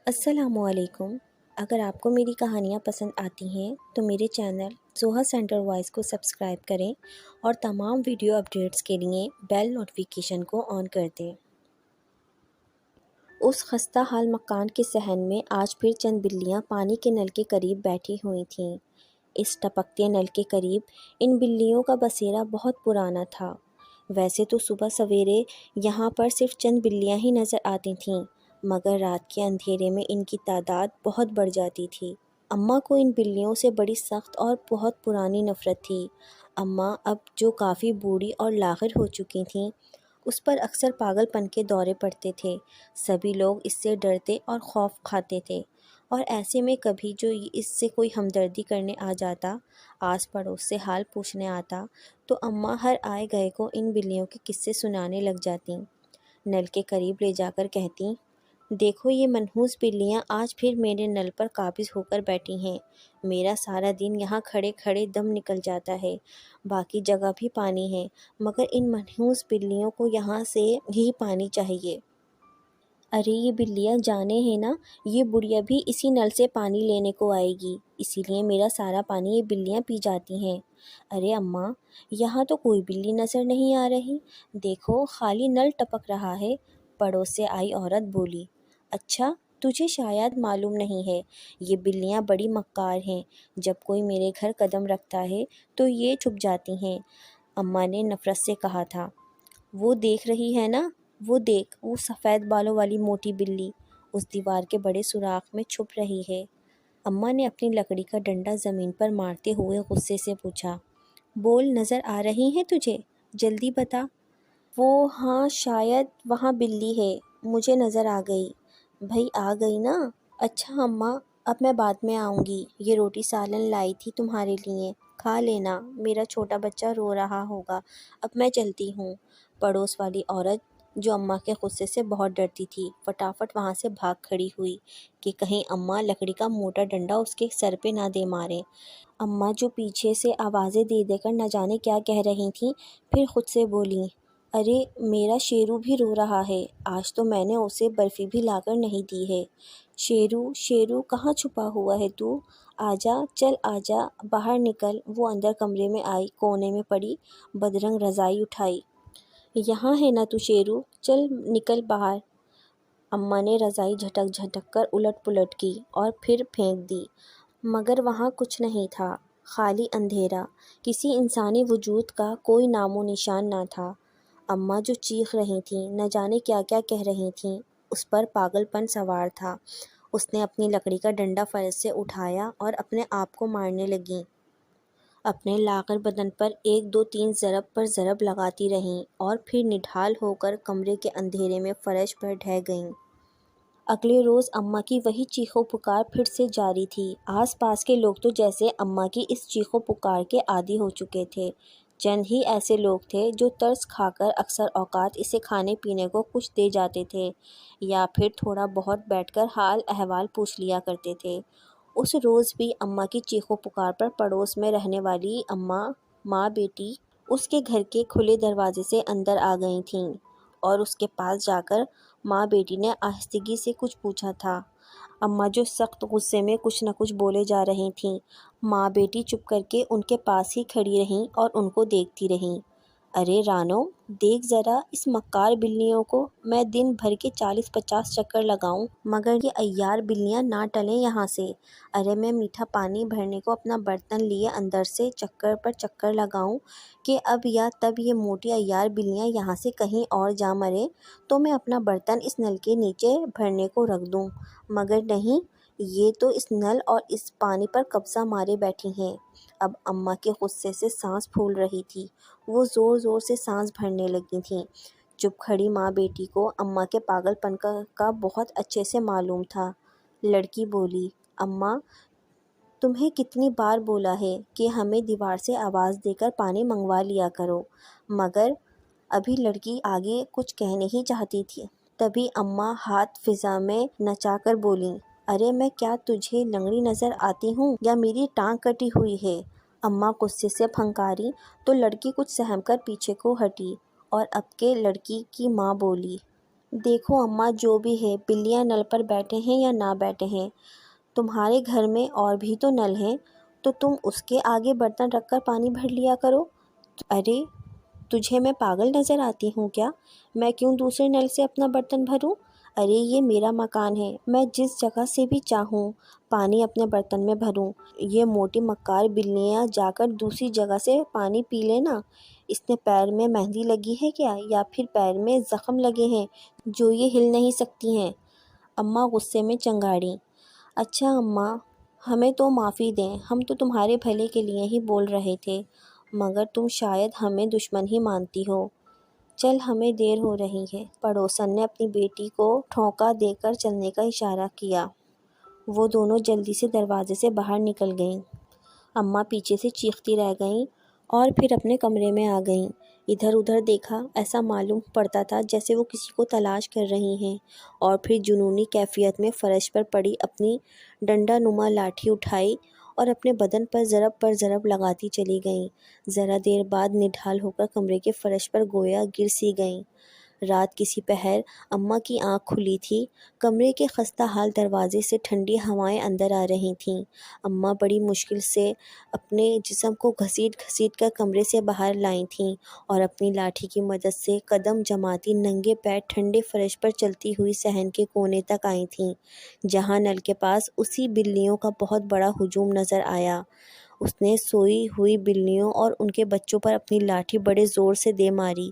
السلام علیکم۔ اگر آپ کو میری کہانیاں پسند آتی ہیں تو میرے چینل زوہا سینٹر وائس کو سبسکرائب کریں اور تمام ویڈیو اپڈیٹس کے لیے بیل نوٹیفیکیشن کو آن کر دیں۔ اس خستہ حال مکان کے صحن میں آج پھر چند بلیاں پانی کے نل کے قریب بیٹھی ہوئی تھیں۔ اس ٹپکتے نل کے قریب ان بلیوں کا بسیرا بہت پرانا تھا۔ ویسے تو صبح سویرے یہاں پر صرف چند بلیاں ہی نظر آتی تھیں، مگر رات کے اندھیرے میں ان کی تعداد بہت بڑھ جاتی تھی۔ اماں کو ان بلیوں سے بڑی سخت اور بہت پرانی نفرت تھی۔ اماں اب جو کافی بوڑھی اور لاغر ہو چکی تھیں، اس پر اکثر پاگل پن کے دورے پڑتے تھے۔ سبھی لوگ اس سے ڈرتے اور خوف کھاتے تھے، اور ایسے میں کبھی جو اس سے کوئی ہمدردی کرنے آ جاتا، آس پڑوس سے حال پوچھنے آتا، تو اماں ہر آئے گئے کو ان بلیوں کے قصے سنانے لگ جاتیں۔ نل کے قریب لے جا کر کہتیں، دیکھو یہ منحوس بلیاں آج پھر میرے نل پر قابض ہو کر بیٹھی ہیں۔ میرا سارا دن یہاں کھڑے کھڑے دم نکل جاتا ہے۔ باقی جگہ بھی پانی ہے، مگر ان منحوس بلیوں کو یہاں سے ہی پانی چاہیے۔ ارے یہ بلیاں جانے ہیں نا، یہ بڑھیا بھی اسی نل سے پانی لینے کو آئے گی، اسی لیے میرا سارا پانی یہ بلیاں پی جاتی ہیں۔ ارے اماں، یہاں تو کوئی بلی نظر نہیں آ رہی، دیکھو خالی نل ٹپک رہا ہے۔ پڑوس سے آئی عورت بولی، اچھا تجھے شاید معلوم نہیں ہے، یہ بلیاں بڑی مکار ہیں، جب کوئی میرے گھر قدم رکھتا ہے تو یہ چھپ جاتی ہیں۔ اماں نے نفرت سے کہا تھا، وہ دیکھ رہی ہے نا، وہ دیکھ، وہ سفید بالوں والی موٹی بلی اس دیوار کے بڑے سوراخ میں چھپ رہی ہے۔ اماں نے اپنی لکڑی کا ڈنڈا زمین پر مارتے ہوئے غصے سے پوچھا، بول، نظر آ رہی ہے تجھے؟ جلدی بتا۔ وہ ہاں، شاید وہاں بلی ہے، مجھے نظر آ گئی۔ بھئی آ گئی نا؟ اچھا اماں، اب میں بعد میں آؤں گی، یہ روٹی سالن لائی تھی تمہارے لیے، کھا لینا، میرا چھوٹا بچہ رو رہا ہوگا، اب میں چلتی ہوں۔ پڑوس والی عورت جو اماں کے غصے سے بہت ڈرتی تھی، فٹافٹ وہاں سے بھاگ کھڑی ہوئی کہ کہیں اماں لکڑی کا موٹا ڈنڈا اس کے سر پہ نہ دے مارے۔ اماں جو پیچھے سے آوازیں دے دے کر نہ جانے کیا کہہ رہی تھیں، پھر خود سے بولیں، ارے میرا شیرو بھی رو رہا ہے، آج تو میں نے اسے برفی بھی لا کر نہیں دی ہے۔ شیرو، شیرو کہاں چھپا ہوا ہے تو؟ آجا، چل آجا، باہر نکل۔ وہ اندر کمرے میں آئی، کونے میں پڑی بدرنگ رضائی اٹھائی، یہاں ہے نا تو شیرو، چل نکل باہر۔ اماں نے رضائی جھٹک جھٹک کر الٹ پلٹ کی اور پھر پھینک دی، مگر وہاں کچھ نہیں تھا، خالی اندھیرا، کسی انسانی وجود کا کوئی نام و نشان نہ تھا۔ اماں جو چیخ رہی تھیں، نہ جانے کیا کیا کہہ رہی تھیں، اس پر پاگل پن سوار تھا۔ اس نے اپنی لکڑی کا ڈنڈا فرش سے اٹھایا اور اپنے آپ کو مارنے لگیں۔ اپنے لاغر بدن پر 1 2 3 ضرب پر ضرب لگاتی رہیں اور پھر نڈھال ہو کر کمرے کے اندھیرے میں فرش پر ڈھہ گئیں۔ اگلے روز اماں کی وہی چیخو پکار پھر سے جاری تھی۔ آس پاس کے لوگ تو جیسے اماں کی اس چیخو پکار کے عادی ہو چکے تھے۔ چند ہی ایسے لوگ تھے جو ترس کھا کر اکثر اوقات اسے کھانے پینے کو کچھ دے جاتے تھے، یا پھر تھوڑا بہت بیٹھ کر حال احوال پوچھ لیا کرتے تھے۔ اس روز بھی اماں کی چیخو پکار پر پڑوس میں رہنے والی ماں بیٹی اس کے گھر کے کھلے دروازے سے اندر آ گئی تھیں، اور اس کے پاس جا کر ماں بیٹی نے آہستگی سے کچھ پوچھا تھا۔ اماں جو سخت غصے میں کچھ نہ کچھ بولے جا رہی تھیں، ماں بیٹی چپ کر کے ان کے پاس ہی کھڑی رہیں اور ان کو دیکھتی رہیں۔ ارے رانو، دیکھ ذرا اس مکار بلیوں کو، میں دن بھر کے 40 50 چکر لگاؤں مگر یہ عیار بلیاں نہ ٹلیں یہاں سے۔ ارے میں میٹھا پانی بھرنے کو اپنا برتن لیے اندر سے چکر پر چکر لگاؤں کہ اب یا تب یہ موٹی عیار بلیاں یہاں سے کہیں اور جا مریں تو میں اپنا برتن اس نل کے نیچے بھرنے کو رکھ دوں، مگر نہیں، یہ تو اس نل اور اس پانی پر قبضہ مارے بیٹھی ہیں۔ اب اماں کے غصے سے سانس پھول رہی تھی، وہ زور زور سے سانس بھرنے لگی تھیں۔ چپ کھڑی ماں بیٹی کو اماں کے پاگل پن کا بہت اچھے سے معلوم تھا۔ لڑکی بولی، اماں تمہیں کتنی بار بولا ہے کہ ہمیں دیوار سے آواز دے کر پانی منگوا لیا کرو، مگر ابھی لڑکی آگے کچھ کہنے ہی چاہتی تھی، تبھی اماں ہاتھ فضا میں نچا کر بولیں، ارے میں کیا تجھے لنگڑی نظر آتی ہوں یا میری ٹانگ کٹی ہوئی ہے؟ اماں غصے سے پھنکاری تو لڑکی کچھ سہم کر پیچھے کو ہٹی، اور اب کے لڑکی کی ماں بولی، دیکھو اماں، جو بھی ہے، بلیاں نل پر بیٹھے ہیں یا نہ بیٹھے ہیں، تمہارے گھر میں اور بھی تو نل ہیں، تو تم اس کے آگے برتن رکھ کر پانی بھر لیا کرو۔ ارے، تجھے میں پاگل نظر آتی ہوں کیا؟ میں کیوں دوسرے نل سے اپنا برتن بھروں؟ ارے یہ میرا مکان ہے، میں جس جگہ سے بھی چاہوں پانی اپنے برتن میں بھروں۔ یہ موٹی مکار بلیاں جا کر دوسری جگہ سے پانی پی لینا۔ اس نے پیر میں مہندی لگی ہے کیا، یا پھر پیر میں زخم لگے ہیں جو یہ ہل نہیں سکتی ہیں؟ اماں غصے میں چنگاڑی۔ اچھا اماں، ہمیں تو معافی دیں، ہم تو تمہارے بھلے کے لیے ہی بول رہے تھے، مگر تم شاید ہمیں دشمن ہی مانتی ہو۔ چل، ہمیں دیر ہو رہی ہے۔ پڑوسن نے اپنی بیٹی کو ٹھونکا دے کر چلنے کا اشارہ کیا۔ وہ دونوں جلدی سے دروازے سے باہر نکل گئیں۔ اماں پیچھے سے چیختی رہ گئیں اور پھر اپنے کمرے میں آ گئیں۔ ادھر ادھر دیکھا، ایسا معلوم پڑتا تھا جیسے وہ کسی کو تلاش کر رہی ہیں، اور پھر جنونی کیفیت میں فرش پر پڑی اپنی ڈنڈا نما لاٹھی اٹھائی اور اپنے بدن پر ضرب پر ضرب لگاتی چلی گئیں۔ ذرا دیر بعد نڈھال ہو کر کمرے کے فرش پر گویا گر سی گئیں۔ رات کسی پہر اماں کی آنکھ کھلی تھی۔ کمرے کے خستہ حال دروازے سے ٹھنڈی ہوائیں اندر آ رہی تھیں۔ اماں بڑی مشکل سے اپنے جسم کو گھسیٹ گھسیٹ کر کمرے سے باہر لائی تھیں اور اپنی لاٹھی کی مدد سے قدم جماتی ننگے پیر ٹھنڈے فرش پر چلتی ہوئی صحن کے کونے تک آئی تھیں، جہاں نل کے پاس اسی بلیوں کا بہت بڑا ہجوم نظر آیا۔ اس نے سوئی ہوئی بلیوں اور ان کے بچوں پر اپنی لاٹھی بڑے زور سے دے ماری،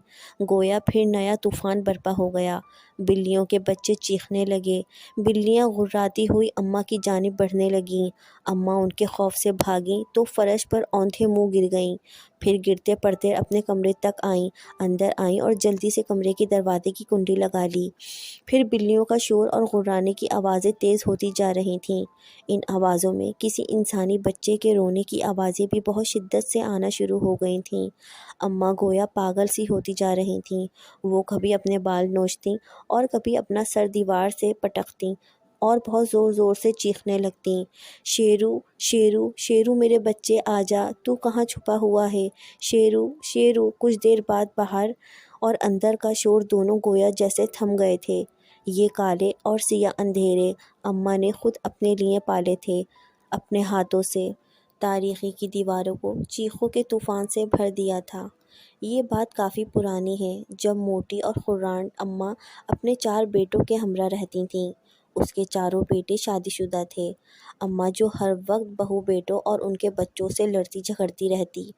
گویا پھر نیا طوفان برپا ہو گیا۔ بلیوں کے بچے چیخنے لگے، بلیاں غراتی ہوئی اماں کی جانب بڑھنے لگیں۔ اماں ان کے خوف سے بھاگیں تو فرش پر اوندھے منہ گر گئیں، پھر گرتے پڑتے اپنے کمرے تک آئیں، اندر آئیں اور جلدی سے کمرے کے دروازے کی کنڈی لگا لی۔ پھر بلیوں کا شور اور غرانے کی آوازیں تیز ہوتی جا رہی تھیں۔ ان آوازوں میں کسی انسانی بچے کے رونے کی آوازیں بھی بہت شدت سے آنا شروع ہو گئی تھیں۔ اماں گویا پاگل سی ہوتی جا رہی تھیں۔ وہ کبھی اپنے بال نوچتیں اور کبھی اپنا سر دیوار سے پٹکتیں اور بہت زور زور سے چیخنے لگتیں، شیرو، شیرو، شیرو میرے بچے آ جا، تو کہاں چھپا ہوا ہے، شیرو، شیرو۔ کچھ دیر بعد باہر اور اندر کا شور دونوں گویا جیسے تھم گئے تھے۔ یہ کالے اور سیاہ اندھیرے اماں نے خود اپنے لیے پالے تھے، اپنے ہاتھوں سے۔ تاریخی کی دیواروں کو چیخوں کے طوفان سے بھر دیا تھا۔ یہ بات کافی پرانی ہے، جب موٹی اور خران اماں اپنے 4 بیٹوں کے ہمراہ رہتی تھیں۔ اس کے چاروں بیٹے شادی شدہ تھے۔ اماں جو ہر وقت بہو بیٹوں اور ان کے بچوں سے لڑتی جھگڑتی رہتی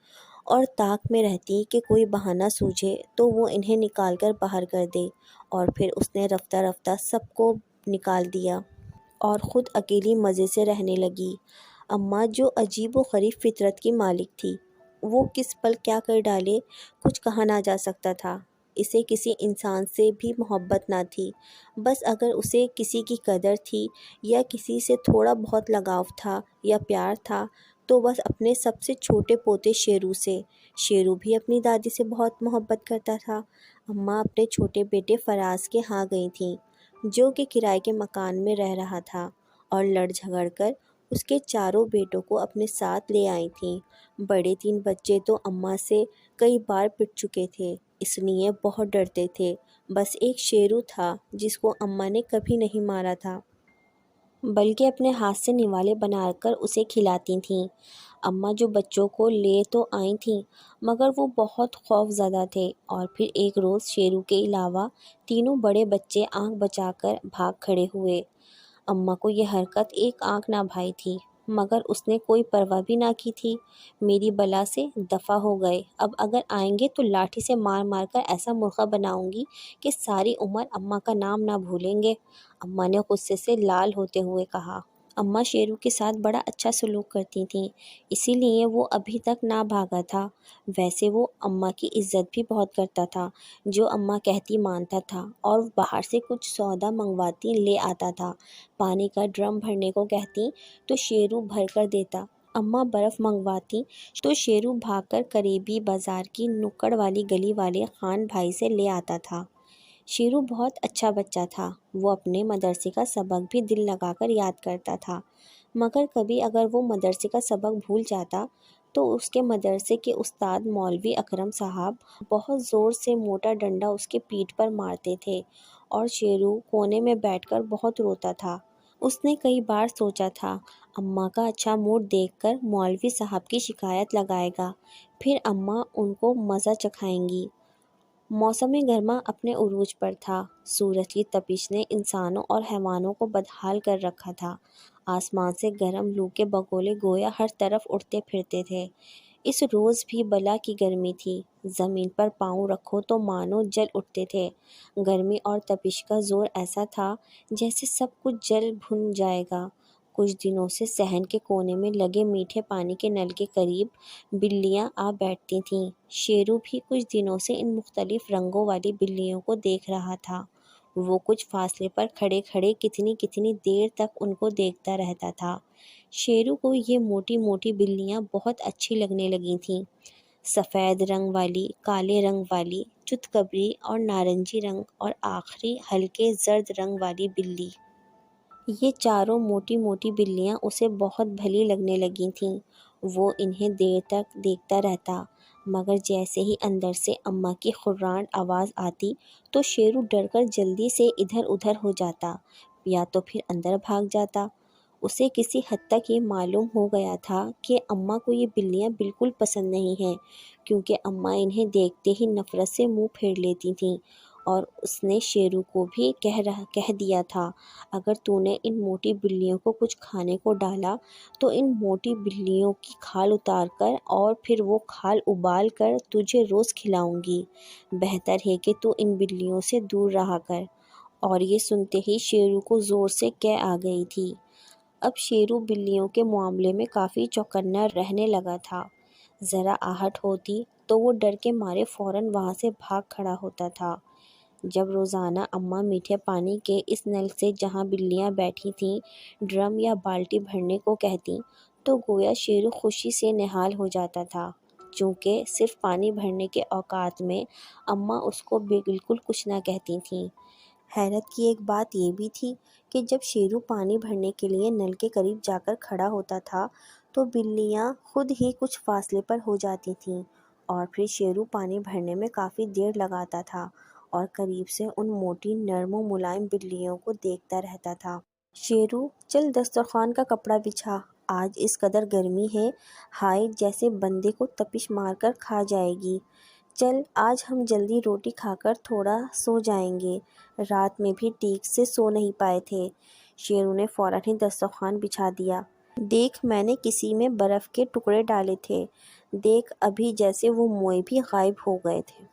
اور طاق میں رہتی کہ کوئی بہانہ سوجھے تو وہ انہیں نکال کر باہر کر دے، اور پھر اس نے رفتہ رفتہ سب کو نکال دیا اور خود اکیلی مزے سے رہنے لگی۔ اماں جو عجیب و غریب فطرت کی مالک تھی، وہ کس پل کیا کر ڈالے کچھ کہا نہ جا سکتا تھا۔ اسے کسی انسان سے بھی محبت نہ تھی، بس اگر اسے کسی کی قدر تھی یا کسی سے تھوڑا بہت لگاؤ تھا یا پیار تھا تو بس اپنے سب سے چھوٹے پوتے شیرو سے۔ شیرو بھی اپنی دادی سے بہت محبت کرتا تھا۔ اماں اپنے چھوٹے بیٹے فراز کے ہاں گئی تھیں، جو کہ کرائے کے مکان میں رہ رہا تھا، اور لڑ جھگڑ کر اس کے چاروں بیٹوں کو اپنے ساتھ لے آئی تھیں۔ بڑے 3 بچے تو اماں سے کئی بار پٹ چکے تھے، اس لیے بہت ڈرتے تھے۔ بس ایک شیرو تھا جس کو اماں نے کبھی نہیں مارا تھا، بلکہ اپنے ہاتھ سے نوالے بنا کر اسے کھلاتی تھیں۔ اماں جو بچوں کو لے تو آئی تھیں، مگر وہ بہت خوف زدہ تھے، اور پھر ایک روز شیرو کے علاوہ تینوں بڑے بچے آنکھ بچا کر بھاگ کھڑے ہوئے۔ اماں کو یہ حرکت ایک آنکھ نہ بھائی تھی، مگر اس نے کوئی پرواہ بھی نہ کی تھی۔ میری بلا سے دفع ہو گئے، اب اگر آئیں گے تو لاٹھی سے مار مار کر ایسا مرغا بناؤں گی کہ ساری عمر اماں کا نام نہ بھولیں گے، اماں نے غصے سے لال ہوتے ہوئے کہا۔ اماں شیرو کے ساتھ بڑا اچھا سلوک کرتی تھیں، اسی لیے وہ ابھی تک نہ بھاگا تھا۔ ویسے وہ اماں کی عزت بھی بہت کرتا تھا، جو اماں کہتی مانتا تھا، اور باہر سے کچھ سودا منگواتی لے آتا تھا۔ پانی کا ڈرم بھرنے کو کہتی تو شیرو بھر کر دیتا، اماں برف منگواتی تو شیرو بھاگ کر قریبی بازار کی نکڑ والی گلی والے خان بھائی سے لے آتا تھا۔ شیرو بہت اچھا بچہ تھا، وہ اپنے مدرسے کا سبق بھی دل لگا کر یاد کرتا تھا، مگر کبھی اگر وہ مدرسے کا سبق بھول جاتا تو اس کے مدرسے کے استاد مولوی اکرم صاحب بہت زور سے موٹا ڈنڈا اس کے پیٹھ پر مارتے تھے اور شیرو کونے میں بیٹھ کر بہت روتا تھا۔ اس نے کئی بار سوچا تھا اماں کا اچھا موڈ دیکھ کر مولوی صاحب کی شکایت لگائے گا، پھر اماں ان کو مزہ چکھائیں گی۔ موسم گرما اپنے عروج پر تھا۔ سورج کی تپش نے انسانوں اور حیوانوں کو بدحال کر رکھا تھا۔ آسمان سے گرم لو کے بگولے گویا ہر طرف اڑتے پھرتے تھے۔ اس روز بھی بلا کی گرمی تھی۔ زمین پر پاؤں رکھو تو مانو جل اٹھتے تھے۔ گرمی اور تپش کا زور ایسا تھا جیسے سب کچھ جل بھن جائے گا۔ کچھ دنوں سے صحن کے کونے میں لگے میٹھے پانی کے نل کے قریب بلیاں آ بیٹھتی تھیں۔ شیرو بھی کچھ دنوں سے ان مختلف رنگوں والی بلیوں کو دیکھ رہا تھا۔ وہ کچھ فاصلے پر کھڑے کھڑے کتنی دیر تک ان کو دیکھتا رہتا تھا۔ شیرو کو یہ موٹی موٹی بلیاں بہت اچھی لگنے لگی تھیں۔ سفید رنگ والی، کالے رنگ والی، چتکبری اور نارنجی رنگ، اور آخری ہلکے زرد رنگ والی بلی۔ یہ چاروں موٹی موٹی بلیاں اسے بہت بھلی لگنے لگی تھیں۔ وہ انہیں دیر تک دیکھتا رہتا، مگر جیسے ہی اندر سے اماں کی خراٹ آواز آتی تو شیرو ڈر کر جلدی سے ادھر ادھر ہو جاتا یا تو پھر اندر بھاگ جاتا۔ اسے کسی حد تک یہ معلوم ہو گیا تھا کہ اماں کو یہ بلیاں بالکل پسند نہیں ہیں، کیونکہ اماں انہیں دیکھتے ہی نفرت سے منہ پھیر لیتی تھیں، اور اس نے شیرو کو بھی کہہ دیا تھا اگر تو نے ان موٹی بلیوں کو کچھ کھانے کو ڈالا تو ان موٹی بلیوں کی کھال اتار کر اور پھر وہ کھال ابال کر تجھے روز کھلاؤں گی۔ بہتر ہے کہ تو ان بلیوں سے دور رہا کر۔ اور یہ سنتے ہی شیرو کو زور سے کیں آ گئی تھی۔ اب شیرو بلیوں کے معاملے میں کافی چوکنا رہنے لگا تھا۔ ذرا آہٹ ہوتی تو وہ ڈر کے مارے فوراً وہاں سے بھاگ کھڑا ہوتا تھا۔ جب روزانہ اماں میٹھے پانی کے اس نل سے جہاں بلیاں بیٹھی تھیں ڈرم یا بالٹی بھرنے کو کہتیں تو گویا شیرو خوشی سے نہال ہو جاتا تھا، چونکہ صرف پانی بھرنے کے اوقات میں اماں اس کو بالکل کچھ نہ کہتی تھیں۔ حیرت کی ایک بات یہ بھی تھی کہ جب شیرو پانی بھرنے کے لیے نل کے قریب جا کر کھڑا ہوتا تھا تو بلیاں خود ہی کچھ فاصلے پر ہو جاتی تھیں، اور پھر شیرو پانی بھرنے میں کافی دیر لگاتا تھا اور قریب سے ان موٹی نرم و ملائم بلیوں کو دیکھتا رہتا تھا۔ شیرو، چل دسترخوان کا کپڑا بچھا، آج اس قدر گرمی ہے، ہائے جیسے بندے کو تپش مار کر کھا جائے گی۔ چل آج ہم جلدی روٹی کھا کر تھوڑا سو جائیں گے، رات میں بھی ٹھیک سے سو نہیں پائے تھے۔ شیرو نے فوراً ہی دسترخوان بچھا دیا۔ دیکھ میں نے کسی میں برف کے ٹکڑے ڈالے تھے، دیکھ ابھی جیسے وہ موئے بھی غائب ہو گئے تھے،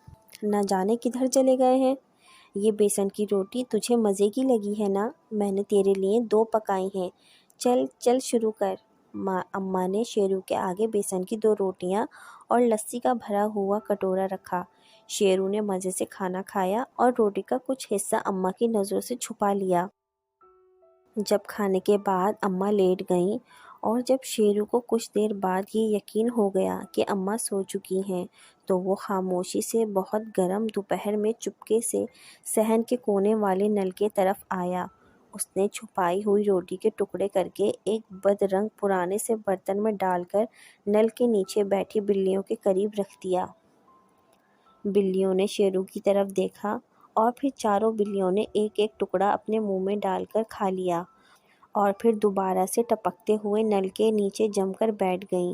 نہ جانے کدھر چلے گئے ہیں۔ یہ بیسن کی روٹی تجھے مزے کی لگی ہے نا؟ میں نے تیرے لیے 2 پکائی ہیں، چل چل شروع کر۔ اماں نے شیرو کے آگے بیسن کی 2 روٹیاں اور لسی کا بھرا ہوا کٹورا رکھا۔ شیرو نے مزے سے کھانا کھایا اور روٹی کا کچھ حصہ اماں کی نظروں سے چھپا لیا۔ جب کھانے کے بعد اماں لیٹ گئیں اور جب شیرو کو کچھ دیر بعد یہ یقین ہو گیا کہ اماں سو چکی ہیں تو وہ خاموشی سے بہت گرم دوپہر میں چپکے سے صحن کے کونے والے نل کی طرف آیا۔ اس نے چھپائی ہوئی روٹی کے ٹکڑے کر کے ایک بد رنگ پرانے سے برتن میں ڈال کر نل کے نیچے بیٹھی بلیوں کے قریب رکھ دیا۔ بلیوں نے شیرو کی طرف دیکھا اور پھر چاروں بلیوں نے ایک ایک ٹکڑا اپنے منہ میں ڈال کر کھا لیا اور پھر دوبارہ سے ٹپکتے ہوئے نل کے نیچے جم کر بیٹھ گئیں۔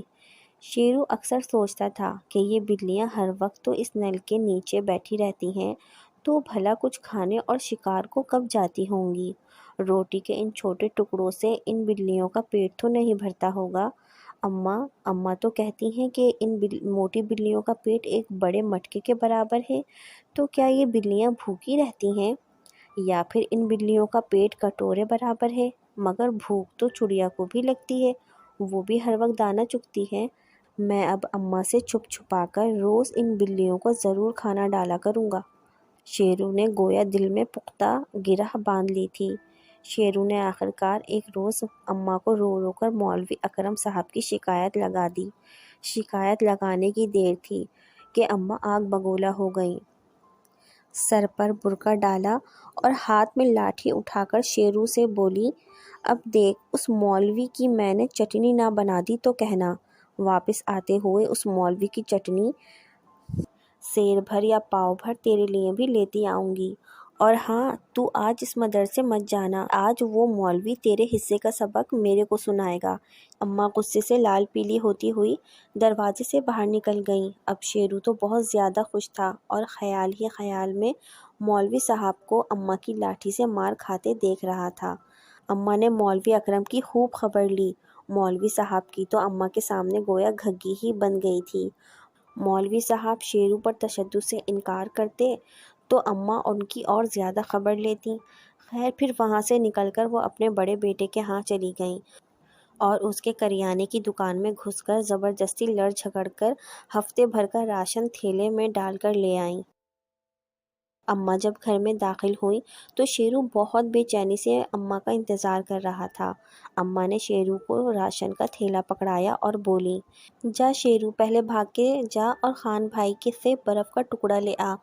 شیرو اکثر سوچتا تھا کہ یہ بلیاں ہر وقت تو اس نل کے نیچے بیٹھی رہتی ہیں تو بھلا کچھ کھانے اور شکار کو کب جاتی ہوں گی؟ روٹی کے ان چھوٹے ٹکڑوں سے ان بلیوں کا پیٹ تو نہیں بھرتا ہوگا؟ اماں تو کہتی ہیں کہ ان موٹی بلیوں کا پیٹ ایک بڑے مٹکے کے برابر ہے، تو کیا یہ بلیاں بھوکی رہتی ہیں؟ یا پھر ان بلیوں کا پیٹ کٹورے برابر ہے؟ مگر بھوک تو چڑیا کو بھی لگتی ہے، وہ بھی ہر وقت دانہ چگتی ہے۔ میں اب اماں سے چھپ چھپا کر روز ان بلیوں کو ضرور کھانا ڈالا کروں گا۔ شیرو نے گویا دل میں پختہ گرہ باندھ لی تھی۔ شیرو نے آخرکار ایک روز اماں کو رو رو کر مولوی اکرم صاحب کی شکایت لگا دی۔ شکایت لگانے کی دیر تھی کہ اماں آگ بگولا ہو گئیں۔ سر پر برقع ڈالا اور ہاتھ میں لاٹھی اٹھا کر شیرو سے بولی، اب دیکھ اس مولوی کی میں نے چٹنی نہ بنا دی تو کہنا، واپس آتے ہوئے اس مولوی کی چٹنی سیر بھر یا پاؤ بھر تیرے لیے بھی لیتی آؤں گی، اور ہاں، تو آج اس مدرسے مت جانا، آج وہ مولوی تیرے حصے کا سبق میرے کو سنائے گا۔ اماں غصے سے لال پیلی ہوتی ہوئی دروازے سے باہر نکل گئیں۔ اب شیرو تو بہت زیادہ خوش تھا اور خیال ہی خیال میں مولوی صاحب کو اماں کی لاٹھی سے مار کھاتے دیکھ رہا تھا۔ اماں نے مولوی اکرم کی خوب خبر لی۔ مولوی صاحب کی تو اماں کے سامنے گویا گھگی ہی بن گئی تھی۔ مولوی صاحب شیرو پر تشدد سے انکار کرتے تو اماں ان کی اور زیادہ خبر لیتی۔ خیر، پھر وہاں سے نکل کر وہ اپنے بڑے بیٹے کے ہاں چلی گئیں اور اس کے کریانے کی دکان میں گھس کر زبردستی لڑ جھگڑ کر ہفتے بھر کا راشن تھیلے میں ڈال کر لے آئیں۔ اماں جب گھر میں داخل ہوئیں تو شیرو بہت بے چینی سے اماں کا انتظار کر رہا تھا۔ اماں نے شیرو کو راشن کا تھیلا پکڑایا اور بولی، جا شیرو، پہلے بھاگ کے جا اور خان بھائی کے سے برف کا ٹکڑا لے آ،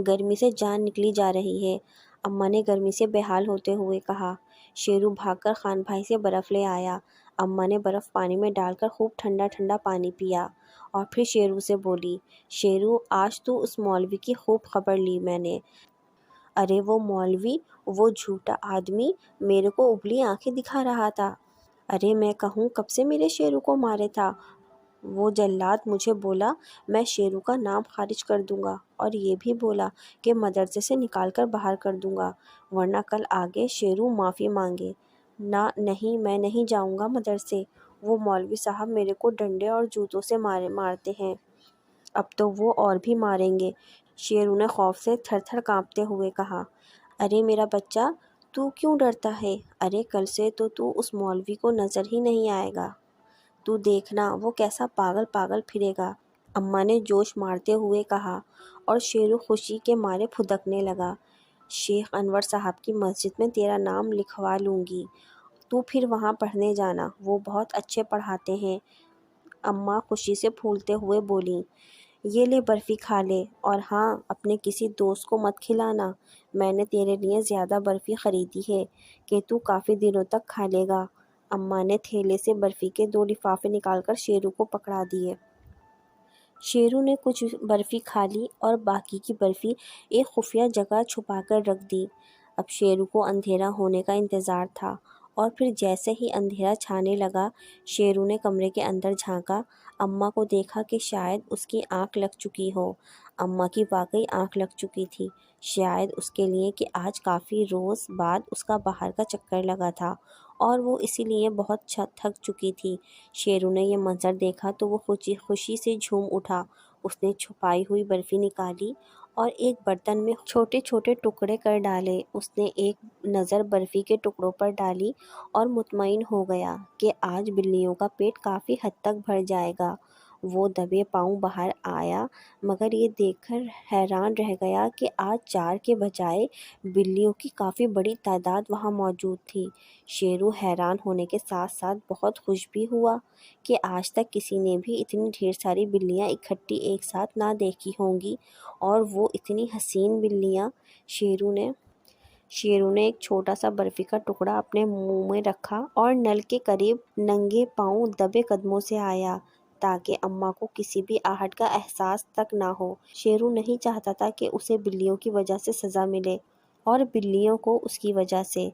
گرمی سے جان نکلی جا رہی ہے۔ اماں نے گرمی سے بےحال ہوتے ہوئے کہا۔ شیرو بھاگ کر خان بھائی سے برف لے آیا۔ اماں نے برف پانی میں ڈال کر خوب ٹھنڈا ٹھنڈا پانی پیا اور پھر شیرو سے بولی، شیرو، آج تو اس مولوی کی خوب خبر لی میں نے۔ ارے وہ مولوی، وہ جھوٹا آدمی میرے کو ابلی آنکھیں دکھا رہا تھا۔ ارے میں کہوں کب سے میرے شیرو کو مارے تھا۔ وہ جلاد مجھے بولا میں شیرو کا نام خارج کر دوں گا اور یہ بھی بولا کہ مدرسے سے نکال کر باہر کر دوں گا، ورنہ کل آگے شیرو معافی مانگے۔ نہ نہیں، میں نہیں جاؤں گا مدرسے، وہ مولوی صاحب میرے کو ڈنڈے اور جوتوں سے مارتے ہیں، اب تو وہ اور بھی ماریں گے۔ شیرو نے خوف سے تھر تھر کانپتے ہوئے کہا۔ ارے میرا بچہ، تو کیوں ڈرتا ہے؟ ارے کل سے تو اس مولوی کو نظر ہی نہیں آئے گا، تو دیکھنا وہ کیسا پاگل پاگل پھرے گا، اماں نے جوش مارتے ہوئے کہا، اور شیرو خوشی کے مارے پھدکنے لگا۔ شیخ انور صاحب کی مسجد میں تیرا نام لکھوا لوں گی، تو پھر وہاں پڑھنے جانا، وہ بہت اچھے پڑھاتے ہیں، اماں خوشی سے پھولتے ہوئے بولیں۔ یہ لے برفی کھا لے، اور ہاں، اپنے کسی دوست کو مت کھلانا، میں نے تیرے لیے زیادہ برفی خریدی ہے کہ تو کافی دنوں تک کھا لے گا۔ اماں نے تھیلے سے برفی کے 2 لفافے نکال کر شیرو کو پکڑا دیے۔ شیرو نے کچھ برفی کھا لی اور باقی کی برفی ایک خفیہ جگہ چھپا کر رکھ دی۔ اب شیرو کو اندھیرا ہونے کا انتظار تھا، اور پھر جیسے ہی اندھیرا چھانے لگا، شیرو نے کمرے کے اندر جھانکا۔ اماں کو دیکھا کہ شاید اس کی آنکھ لگ چکی ہو۔ اماں کی واقعی آنکھ لگ چکی تھی، شاید اس کے لیے کہ آج کافی روز بعد اس کا باہر کا چکر لگا تھا اور وہ اسی لیے بہت تھک چکی تھی۔ شیرو نے یہ منظر دیکھا تو وہ خوشی سے جھوم اٹھا۔ اس نے چھپائی ہوئی برفی نکالی اور ایک برتن میں چھوٹے چھوٹے ٹکڑے کر ڈالے۔ اس نے ایک نظر برفی کے ٹکڑوں پر ڈالی اور مطمئن ہو گیا کہ آج بلیوں کا پیٹ کافی حد تک بھر جائے گا۔ وہ دبے پاؤں باہر آیا، مگر یہ دیکھ کر حیران رہ گیا کہ آج 4 کے بجائے بلیوں کی کافی بڑی تعداد وہاں موجود تھی۔ شیرو حیران ہونے کے ساتھ ساتھ بہت خوش بھی ہوا کہ آج تک کسی نے بھی اتنی ڈھیر ساری بلیاں اکٹھی ایک ساتھ نہ دیکھی ہوں گی، اور وہ اتنی حسین بلیاں۔ شیرو نے ایک چھوٹا سا برفی کا ٹکڑا اپنے منہ میں رکھا اور نل کے قریب ننگے پاؤں دبے قدموں سے آیا تاکہ اماں کو کسی بھی آہٹ کا احساس تک نہ ہو۔ شیرو نہیں چاہتا تھا کہ اسے بلیوں کی وجہ سے سزا ملے اور بلیوں کو اس کی وجہ سے۔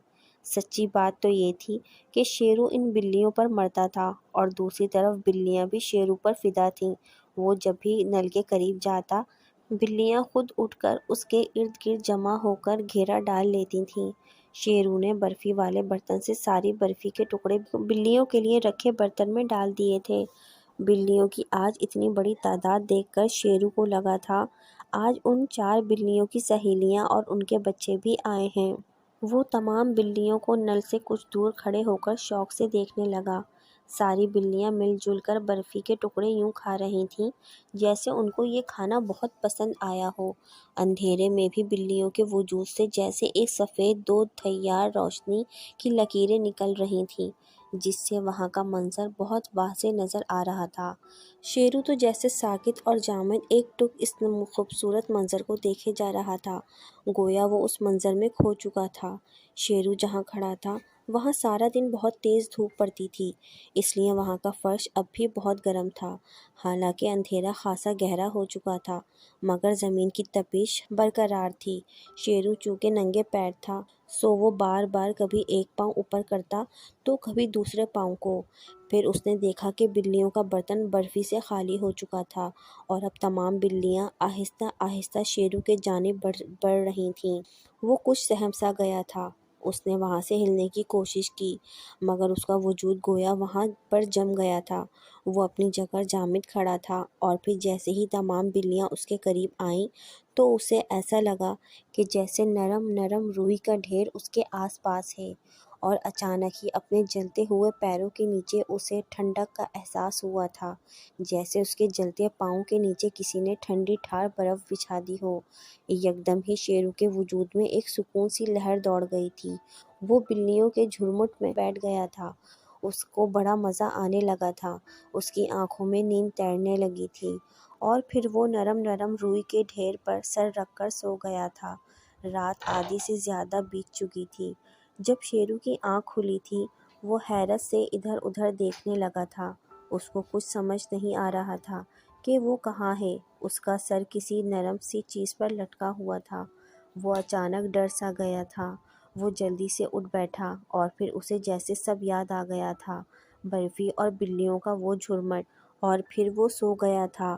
سچی بات تو یہ تھی کہ شیرو ان بلیوں پر مرتا تھا اور دوسری طرف بلیاں بھی شیرو پر فدا تھیں۔ وہ جب بھی نل کے قریب جاتا، بلیاں خود اٹھ کر اس کے ارد گرد جمع ہو کر گھیرا ڈال لیتی تھیں۔ شیرو نے برفی والے برتن سے ساری برفی کے ٹکڑے بلیوں کے لیے رکھے برتن میں ڈال دیے تھے۔ بلیوں کی آج اتنی بڑی تعداد دیکھ کر شیرو کو لگا تھا آج ان 4 بلیوں کی سہیلیاں اور ان کے بچے بھی آئے ہیں۔ وہ تمام بلیوں کو نل سے کچھ دور کھڑے ہو کر شوق سے دیکھنے لگا۔ ساری بلیاں مل جل کر برفی کے ٹکڑے یوں کھا رہی تھیں جیسے ان کو یہ کھانا بہت پسند آیا ہو۔ اندھیرے میں بھی بلیوں کے وجود سے جیسے ایک سفید 2 دھیار روشنی کی لکیریں نکل رہی تھیں، جس سے وہاں کا منظر بہت واضح نظر آ رہا تھا۔ شیرو تو جیسے ساکت اور جامد ایک ٹک اس خوبصورت منظر کو دیکھے جا رہا تھا، گویا وہ اس منظر میں کھو چکا تھا۔ شیرو جہاں کھڑا تھا وہاں سارا دن بہت تیز دھوپ پڑتی تھی، اس لیے وہاں کا فرش اب بھی بہت گرم تھا۔ حالانکہ اندھیرا خاصا گہرا ہو چکا تھا، مگر زمین کی تپش برقرار تھی۔ شیرو چونکہ ننگے پیر تھا، سو وہ بار بار کبھی ایک پاؤں اوپر کرتا تو کبھی دوسرے پاؤں کو۔ پھر اس نے دیکھا کہ بلیوں کا برتن برفی سے خالی ہو چکا تھا اور اب تمام بلیاں آہستہ آہستہ شیرو کے جانب بڑھ رہی تھیں۔ وہ کچھ سہم سا گیا تھا۔ اس نے وہاں سے ہلنے کی کوشش کی، مگر اس کا وجود گویا وہاں پر جم گیا تھا۔ وہ اپنی جگہ جامد کھڑا تھا، اور پھر جیسے ہی تمام بلیاں اس کے قریب آئیں تو اسے ایسا لگا کہ جیسے نرم نرم روئی کا ڈھیر اس کے آس پاس ہے، اور اچانک ہی اپنے جلتے ہوئے پیروں کے نیچے اسے ٹھنڈک کا احساس ہوا تھا، جیسے اس کے جلتے پاؤں کے نیچے کسی نے ٹھنڈی ٹھار برف بچھا دی ہو۔ یکدم ہی شیرو کے وجود میں ایک سکون سی لہر دوڑ گئی تھی۔ وہ بلیوں کے جھرمٹ میں بیٹھ گیا تھا۔ اس کو بڑا مزہ آنے لگا تھا، اس کی آنکھوں میں نیند تیرنے لگی تھی، اور پھر وہ نرم نرم روئی کے ڈھیر پر سر رکھ کر سو گیا تھا۔ رات آدھی سے زیادہ بیت چکی تھی۔ جب شیرو کی آنکھ کھلی تھی، وہ حیرت سے ادھر ادھر دیکھنے لگا تھا۔ اس کو کچھ سمجھ نہیں آ رہا تھا کہ وہ کہاں ہے۔ اس کا سر کسی نرم سی چیز پر لٹکا ہوا تھا۔ وہ اچانک ڈر سا گیا تھا۔ وہ جلدی سے اٹھ بیٹھا، اور پھر اسے جیسے سب یاد آ گیا تھا، برفی اور بلیوں کا وہ جھرمٹ، اور پھر وہ سو گیا تھا۔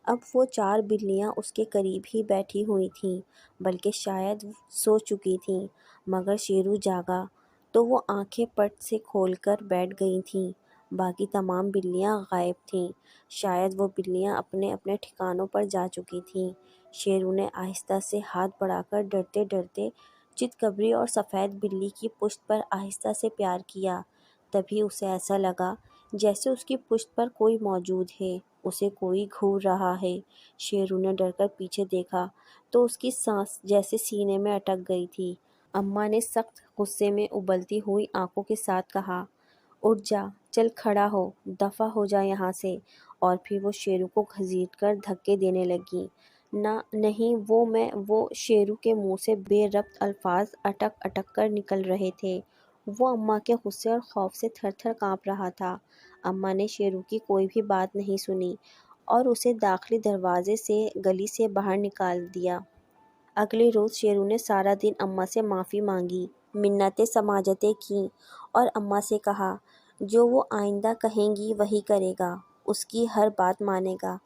اب وہ 4 بلیاں اس کے قریب ہی بیٹھی ہوئی تھیں، بلکہ شاید سو چکی تھیں، مگر شیرو جاگا تو وہ آنکھیں پٹ سے کھول کر بیٹھ گئی تھیں۔ باقی تمام بلیاں غائب تھیں، شاید وہ بلیاں اپنے اپنے ٹھکانوں پر جا چکی تھیں۔ شیرو نے آہستہ سے ہاتھ بڑھا کر ڈرتے ڈرتے چتکبری اور سفید بلی کی پشت پر آہستہ سے پیار کیا۔ تبھی اسے ایسا لگا جیسے اس کی پشت پر کوئی موجود ہے، اسے کوئی گھور رہا ہے۔ شیرو نے ڈر کر پیچھے دیکھا تو اس کی سانس جیسے سینے میں اٹک گئی تھی۔ اماں نے سخت غصے میں ابلتی ہوئی آنکھوں کے ساتھ کہا، اٹھ جا، چل کھڑا ہو، دفع ہو جا یہاں سے۔ اور پھر وہ شیرو کو گھسیٹ کر دھکے دینے لگیں۔ نہیں، وہ شیرو کے منہ سے بے ربط الفاظ اٹک اٹک کر نکل رہے تھے۔ وہ اماں کے غصے اور خوف سے تھر تھر کانپ رہا تھا۔ اماں نے شیرو کی کوئی بھی بات نہیں سنی اور اسے داخلی دروازے سے گلی سے باہر نکال دیا۔ اگلے روز شیرو نے سارا دن اماں سے معافی مانگی، منتیں سماجتیں کیں، اور اماں سے کہا جو وہ آئندہ کہیں گی وہی کرے گا، اس کی ہر بات مانے گا۔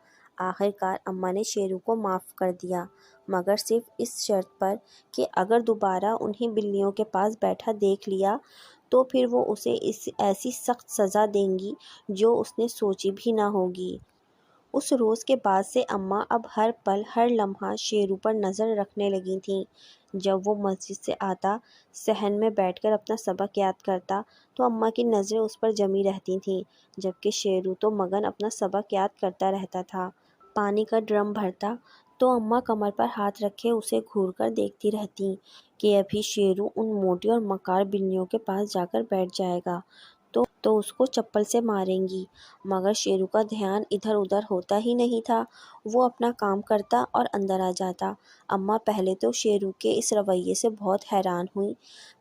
آخر کار اماں نے شیرو کو معاف کر دیا، مگر صرف اس شرط پر کہ اگر دوبارہ انہیں بلیوں کے پاس بیٹھا دیکھ لیا تو پھر وہ اسے ایسی سخت سزا دیں گی جو اس نے سوچی بھی نہ ہوگی۔ اس روز کے بعد سے اماں اب ہر پل ہر لمحہ شیرو پر نظر رکھنے لگی تھیں۔ جب وہ مسجد سے آتا، صحن میں بیٹھ کر اپنا سبق یاد کرتا تو اماں کی نظریں اس پر جمی رہتی تھیں، جبکہ شیرو تو مگن اپنا سبق یاد کرتا رہتا تھا۔ پانی کا ڈرم بھرتا تو اماں کمر پر ہاتھ رکھے اسے گھور کر دیکھتی رہتیں کہ ابھی شیرو ان موٹی اور مکار بلیوں کے پاس جا کر بیٹھ جائے گا تو اس کو چپل سے ماریں گی، مگر شیرو کا دھیان ادھر ادھر ہوتا ہی نہیں تھا۔ وہ اپنا کام کرتا اور اندر آ جاتا۔ اماں پہلے تو شیرو کے اس رویے سے بہت حیران ہوئیں،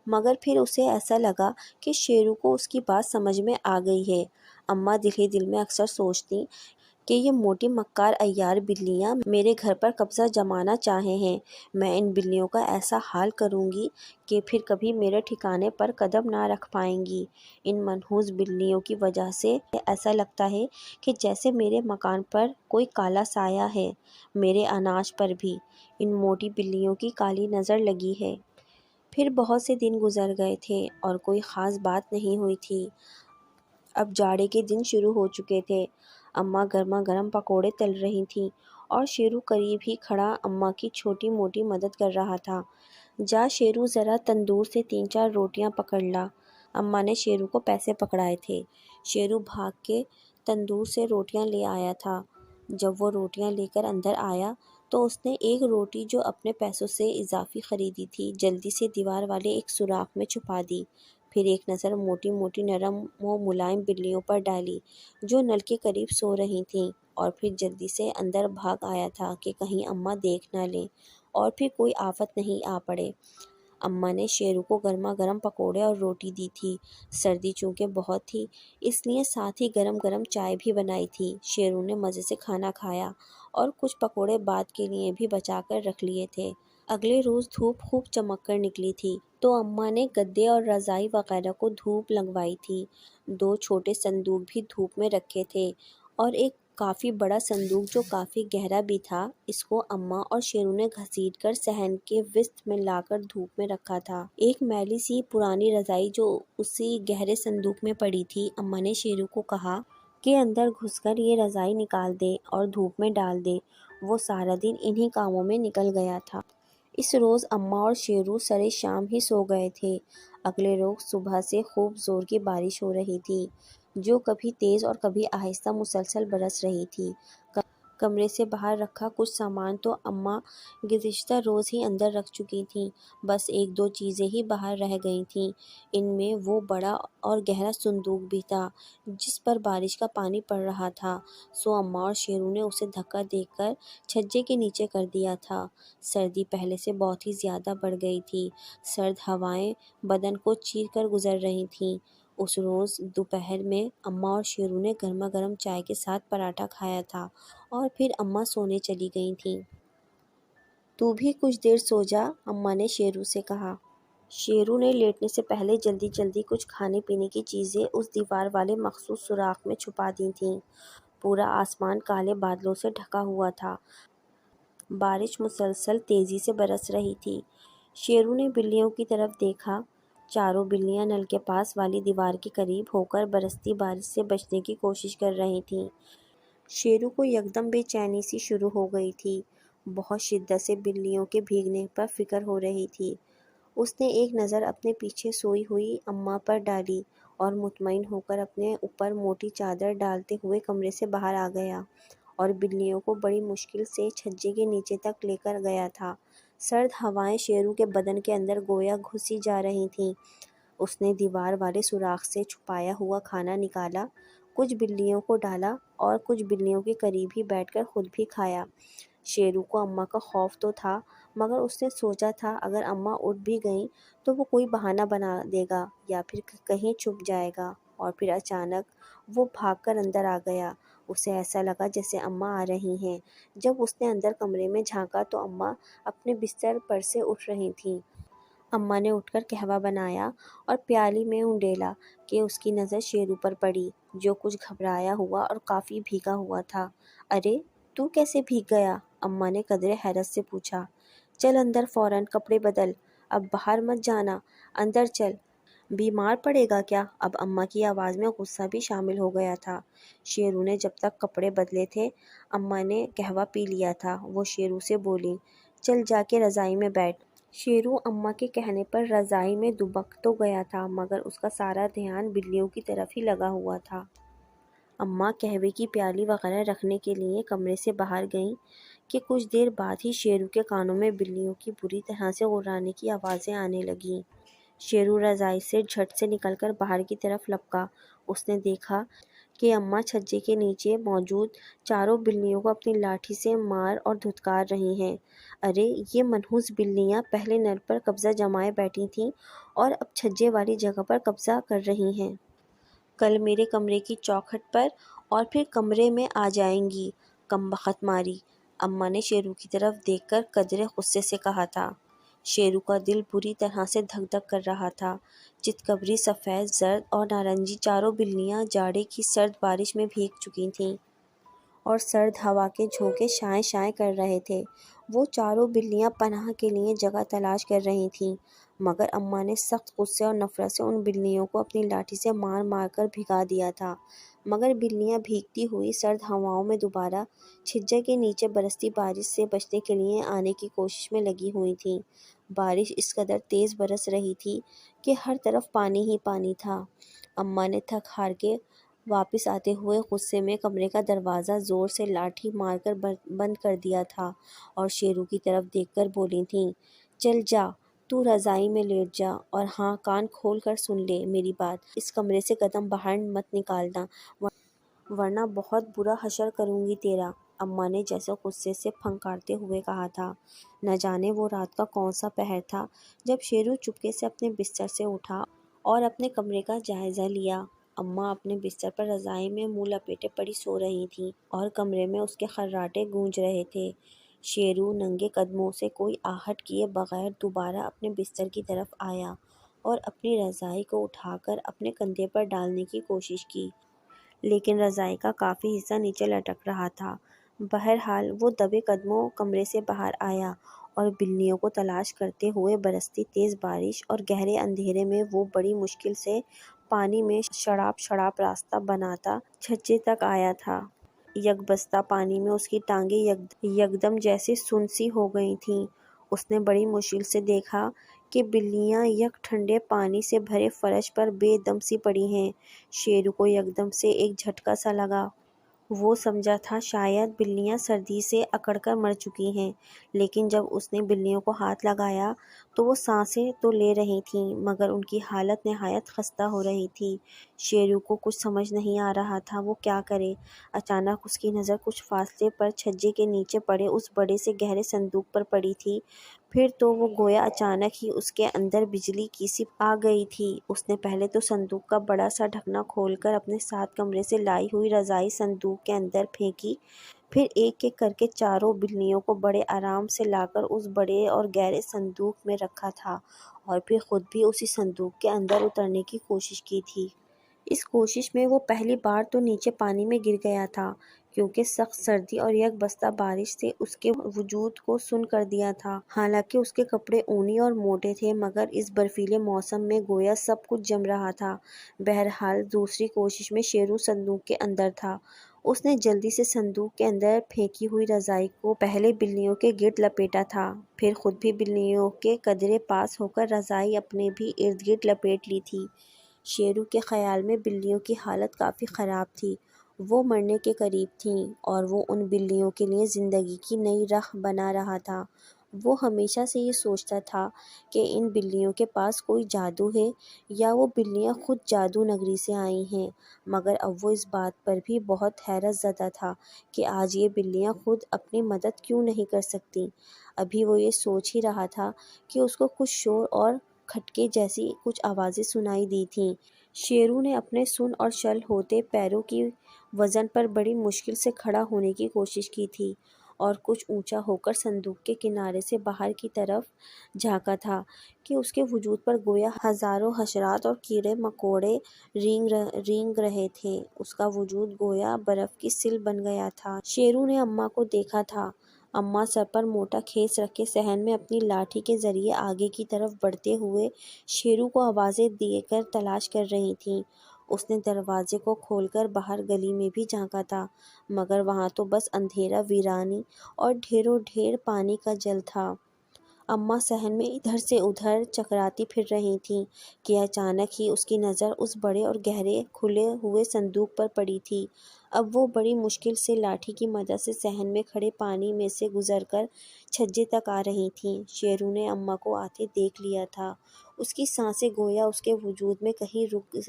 مگر پھر اسے ایسا لگا کہ شیرو کو اس کی بات سمجھ میں آ گئی ہے۔ اماں دل ہی دل میں اکثر سوچتیں کہ یہ موٹی مکار عیار بلیاں میرے گھر پر قبضہ جمانا چاہے ہیں۔ میں ان بلیوں کا ایسا حال کروں گی کہ پھر کبھی میرے ٹھکانے پر قدم نہ رکھ پائیں گی۔ ان منحوس بلیوں کی وجہ سے ایسا لگتا ہے کہ جیسے میرے مکان پر کوئی کالا سایہ ہے، میرے اناج پر بھی ان موٹی بلیوں کی کالی نظر لگی ہے۔ پھر بہت سے دن گزر گئے تھے اور کوئی خاص بات نہیں ہوئی تھی۔ اب جاڑے کے دن شروع ہو چکے تھے۔ اماں گرما گرم پکوڑے تل رہی تھیں اور شیرو قریب ہی کھڑا اماں کی چھوٹی موٹی مدد کر رہا تھا۔ جا شیرو، ذرا تندور سے 3-4 روٹیاں پکڑ لا۔ اماں نے شیرو کو پیسے پکڑائے تھے۔ شیرو بھاگ کے تندور سے روٹیاں لے آیا تھا۔ جب وہ روٹیاں لے کر اندر آیا تو اس نے ایک روٹی جو اپنے پیسوں سے اضافی خریدی تھی جلدی سے دیوار والے ایک سوراخ میں چھپا دی۔ پھر ایک نظر موٹی موٹی نرم و ملائم بلیوں پر ڈالی جو نل کے قریب سو رہی تھیں، اور پھر جلدی سے اندر بھاگ آیا تھا کہ کہیں اماں دیکھ نہ لیں اور پھر کوئی آفت نہیں آ پڑے۔ اماں نے شیرو کو گرما گرم پکوڑے اور روٹی دی تھی۔ سردی چونکہ بہت تھی اس لیے ساتھ ہی گرم گرم چائے بھی بنائی تھی۔ شیرو نے مزے سے کھانا کھایا اور کچھ پکوڑے بعد کے لیے بھی بچا کر رکھ لیے تھے۔ اگلے روز دھوپ خوب چمک کر نکلی تھی تو اماں نے گدے اور رضائی وغیرہ کو دھوپ لگوائی تھی۔ 2 چھوٹے صندوق بھی دھوپ میں رکھے تھے اور ایک کافی بڑا صندوق جو کافی گہرا بھی تھا، اس کو اماں اور شیرو نے گھسیٹ کر صحن کے وسط میں لا کر دھوپ میں رکھا تھا۔ ایک میلی سی پرانی رضائی جو اسی گہرے صندوق میں پڑی تھی، اماں نے شیرو کو کہا کہ اندر گھس کر یہ رضائی نکال دے اور دھوپ میں ڈال دے۔ وہ سارا دن انہی کاموں میں نکل گیا تھا۔ اس روز اماں اور شیرو سرے شام ہی سو گئے تھے۔ اگلے روز صبح سے خوب زور کی بارش ہو رہی تھی جو کبھی تیز اور کبھی آہستہ مسلسل برس رہی تھی۔ کمرے سے باہر رکھا کچھ سامان تو اماں گزشتہ روز ہی اندر رکھ چکی تھیں، بس 1-2 چیزیں ہی باہر رہ گئی تھیں۔ ان میں وہ بڑا اور گہرا صندوق بھی تھا جس پر بارش کا پانی پڑ رہا تھا، سو اماں اور شیرو نے اسے دھکا دے کر چھجے کے نیچے کر دیا تھا۔ سردی پہلے سے بہت ہی زیادہ بڑھ گئی تھی، سرد ہوائیں بدن کو چیر کر گزر رہی تھیں۔ اس روز دوپہر میں اماں اور شیرو نے گرما گرم چائے کے ساتھ پراٹھا کھایا تھا اور پھر اماں سونے چلی گئی تھیں۔ تو بھی کچھ دیر سو جا، اماں نے شیرو سے کہا۔ شیرو نے لیٹنے سے پہلے جلدی جلدی کچھ کھانے پینے کی چیزیں اس دیوار والے مخصوص سوراخ میں چھپا دی تھیں۔ پورا آسمان کالے بادلوں سے ڈھکا ہوا تھا، بارش مسلسل تیزی سے برس رہی تھی۔ شیرو نے بلیوں کی طرف دیکھا، چاروں بلیاں نل کے پاس والی دیوار کے قریب ہو کر برستی بارش سے بچنے کی کوشش کر رہی تھیں۔ شیرو کو یکدم بے چینی سی شروع ہو گئی تھی، بہت شدت سے بلیوں کے بھیگنے پر فکر ہو رہی تھی۔ اس نے ایک نظر اپنے پیچھے سوئی ہوئی اماں پر ڈالی اور مطمئن ہو کر اپنے اوپر موٹی چادر ڈالتے ہوئے کمرے سے باہر آ گیا اور بلیوں کو بڑی مشکل سے چھجے کے نیچے تک لے کر گیا تھا۔ سرد ہوائیں شیرو کے بدن کے اندر گویا گھسی جا رہی تھیں۔ اس نے دیوار والے سوراخ سے چھپایا ہوا کھانا نکالا، کچھ بلیوں کو ڈالا اور کچھ بلیوں کے قریب ہی بیٹھ کر خود بھی کھایا۔ شیرو کو اماں کا خوف تو تھا، مگر اس نے سوچا تھا اگر اماں اٹھ بھی گئیں تو وہ کوئی بہانہ بنا دے گا یا پھر کہیں چھپ جائے گا، اور پھر اچانک وہ بھاگ کر اندر آ گیا۔ اسے ایسا لگا جیسے اماں آ رہی ہیں۔ جب اس نے اندر کمرے میں جھانکا تو اماں اپنے بستر پر سے اٹھ رہی تھیں۔ اماں نے اٹھ کر قہوہ بنایا اور پیالی میں انڈیلا کہ اس کی نظر شیرو پر پڑی جو کچھ گھبرایا ہوا اور کافی بھیگا ہوا تھا۔ ارے تو کیسے بھیگ گیا؟ اماں نے قدرے حیرت سے پوچھا۔ چل اندر فوراً کپڑے بدل، اب باہر مت جانا، اندر چل، بیمار پڑے گا کیا؟ اب اماں کی آواز میں غصہ بھی شامل ہو گیا تھا۔ شیرو نے جب تک کپڑے بدلے تھے اماں نے قہوہ پی لیا تھا۔ وہ شیرو سے بولی، چل جا کے رضائی میں بیٹھ۔ شیرو اماں کے کہنے پر رضائی میں دبک تو گیا تھا مگر اس کا سارا دھیان بلیوں کی طرف ہی لگا ہوا تھا۔ اماں قہوے کی پیالی وغیرہ رکھنے کے لیے کمرے سے باہر گئیں کہ کچھ دیر بعد ہی شیرو کے کانوں میں بلیوں کی بری طرح سے غرانے کی آوازیں آنے لگیں۔ شیرو رضائی سے جھٹ سے نکل کر باہر کی طرف لپکا۔ اس نے دیکھا کہ اماں چھجے کے نیچے موجود چاروں بلیوں کو اپنی لاٹھی سے مار اور دھتکار رہی ہیں۔ ارے یہ منحوس بلیاں پہلے نل پر قبضہ جمائے بیٹھی تھیں اور اب چھجے والی جگہ پر قبضہ کر رہی ہیں۔ کل میرے کمرے کی چوکھٹ پر اور پھر کمرے میں آ جائیں گی، کمبخت ماری، اماں نے شیرو کی طرف دیکھ کر قدرے غصے سے کہا تھا۔ شیرو کا دل بری طرح سے دھک دھک کر رہا تھا۔ چتکبری، سفید، زرد اور نارنجی چاروں بلیاں جاڑے کی سرد بارش میں بھیگ چکی تھیں اور سرد ہوا کے جھونکے شائیں شائیں کر رہے تھے۔ وہ چاروں بلیاں پناہ کے لیے جگہ تلاش کر رہی تھیں مگر اماں نے سخت غصے اور نفرت سے ان بلیوں کو اپنی لاٹھی سے مار مار کر بھگا دیا تھا، مگر بلیاں بھیگتی ہوئی سرد ہواؤں میں دوبارہ چھجے کے نیچے برستی بارش سے بچنے کے لیے آنے کی کوشش میں لگی ہوئی تھیں۔ بارش اس قدر تیز برس رہی تھی کہ ہر طرف پانی ہی پانی تھا۔ اماں نے تھک ہار کے واپس آتے ہوئے غصے میں کمرے کا دروازہ زور سے لاٹھی مار کر بند کر دیا تھا اور شیرو کی طرف دیکھ کر بولی تھیں، چل جا، تو رضائی میں لیٹ جا اور ہاں کان کھول کر سن لے میری بات، اس کمرے سے قدم باہر مت نکالنا ورنہ بہت برا حشر کروں گی تیرا۔ اماں نے جیسے غصے سے پھنکارتے ہوئے کہا تھا۔ نہ جانے وہ رات کا کون سا پہر تھا جب شیرو چپکے سے اپنے بستر سے اٹھا اور اپنے کمرے کا جائزہ لیا۔ اماں اپنے بستر پر رضائی میں منہ لپیٹے پڑی سو رہی تھیں اور کمرے میں اس کے خراٹے گونج رہے تھے۔ شیرو ننگے قدموں سے کوئی آہٹ کیے بغیر دوبارہ اپنے بستر کی طرف آیا اور اپنی رضائی کو اٹھا کر اپنے کندھے پر ڈالنے کی کوشش کی، لیکن رضائی کا کافی حصہ نیچے لٹک رہا تھا۔ بہرحال وہ دبے قدموں کمرے سے باہر آیا اور بلیوں کو تلاش کرتے ہوئے برستی تیز بارش اور گہرے اندھیرے میں وہ بڑی مشکل سے پانی میں شڑاپ شڑاپ راستہ بناتا چھجے تک آیا تھا۔ یک بستہ پانی میں اس کی ٹانگیں یکدم جیسے سن سی ہو گئی تھیں۔ اس نے بڑی مشکل سے دیکھا کہ بلیاں یک ٹھنڈے پانی سے بھرے فرش پر بے دم سی پڑی ہیں۔ شیرو کو یکدم سے ایک جھٹکا سا لگا۔ وہ سمجھا تھا شاید بلیاں سردی سے اکڑ کر مر چکی ہیں، لیکن جب اس نے بلیوں کو ہاتھ لگایا تو وہ سانسیں تو لے رہی تھیں مگر ان کی حالت نہایت خستہ ہو رہی تھی۔ شیرو کو کچھ سمجھ نہیں آ رہا تھا وہ کیا کرے۔ اچانک اس کی نظر کچھ فاصلے پر چھجے کے نیچے پڑے اس بڑے سے گہرے صندوق پر پڑی تھی۔ پھر تو وہ گویا اچانک ہی اس کے اندر بجلی کی سی آ گئی تھی۔ اس نے پہلے تو صندوق کا بڑا سا ڈھکنا کھول کر اپنے ساتھ کمرے سے لائی ہوئی رضائی صندوق کے اندر پھینکی، پھر ایک ایک کر کے چاروں بلیوں کو بڑے آرام سے لا کر اس بڑے اور گہرے صندوق میں رکھا تھا اور پھر خود بھی اسی صندوق کے اندر اترنے کی کوشش کی تھی۔ اس کوشش میں وہ پہلی بار تو نیچے پانی میں گر گیا تھا، کیونکہ سخت سردی اور یک بستہ بارش سے اس کے وجود کو سن کر دیا تھا۔ حالانکہ اس کے کپڑے اونی اور موٹے تھے مگر اس برفیلے موسم میں گویا سب کچھ جم رہا تھا۔ بہرحال دوسری کوشش میں شیرو صندوق کے اندر تھا۔ اس نے جلدی سے صندوق کے اندر پھینکی ہوئی رضائی کو پہلے بلیوں کے گرد لپیٹا تھا، پھر خود بھی بلیوں کے قدرے پاس ہو کر رضائی اپنے بھی ارد گرد لپیٹ لی تھی۔ شیرو کے خیال میں بلیوں کی حالت کافی خراب تھی، وہ مرنے کے قریب تھیں اور وہ ان بلیوں کے لیے زندگی کی نئی راہ بنا رہا تھا۔ وہ ہمیشہ سے یہ سوچتا تھا کہ ان بلیوں کے پاس کوئی جادو ہے یا وہ بلیاں خود جادو نگری سے آئی ہیں، مگر اب وہ اس بات پر بھی بہت حیرت زدہ تھا کہ آج یہ بلیاں خود اپنی مدد کیوں نہیں کر سکتیں۔ ابھی وہ یہ سوچ ہی رہا تھا کہ اس کو کچھ شور اور کھٹکے جیسی کچھ آوازیں سنائی دی تھیں۔ شیرو نے اپنے سن اور شل ہوتے پیروں کی وزن پر بڑی مشکل سے کھڑا ہونے کی کوشش کی تھی اور کچھ اونچا ہو کر صندوق کے کنارے سے باہر کی طرف جھانکا تھا کہ اس کے وجود پر گویا ہزاروں حشرات اور کیڑے مکوڑے رینگ رہے تھے۔ اس کا وجود گویا برف کی سل بن گیا تھا۔ شیرو نے اماں کو دیکھا تھا۔ اماں سر پر موٹا کھیس رکھے صحن میں اپنی لاٹھی کے ذریعے آگے کی طرف بڑھتے ہوئے شیرو کو آوازیں دے کر تلاش کر رہی تھیں۔ اس نے دروازے کو کھول کر باہر گلی میں بھی جھانکا تھا مگر وہاں تو بس اندھیرا، ویرانی اور ڈھیروں ڈھیر پانی کا جل تھا۔ اماں صحن میں ادھر سے ادھر چکراتی پھر رہی تھیں کہ اچانک ہی اس کی نظر اس بڑے اور گہرے کھلے ہوئے صندوق پر پڑی تھی۔ اب وہ بڑی مشکل سے لاٹھی کی مدد سے صحن میں کھڑے پانی میں سے گزر کر چھجے تک آ رہی تھیں۔ شیرو نے اماں کو آتے دیکھ لیا تھا۔ اس کی سانسیں گویا اس کے وجود میں کہیں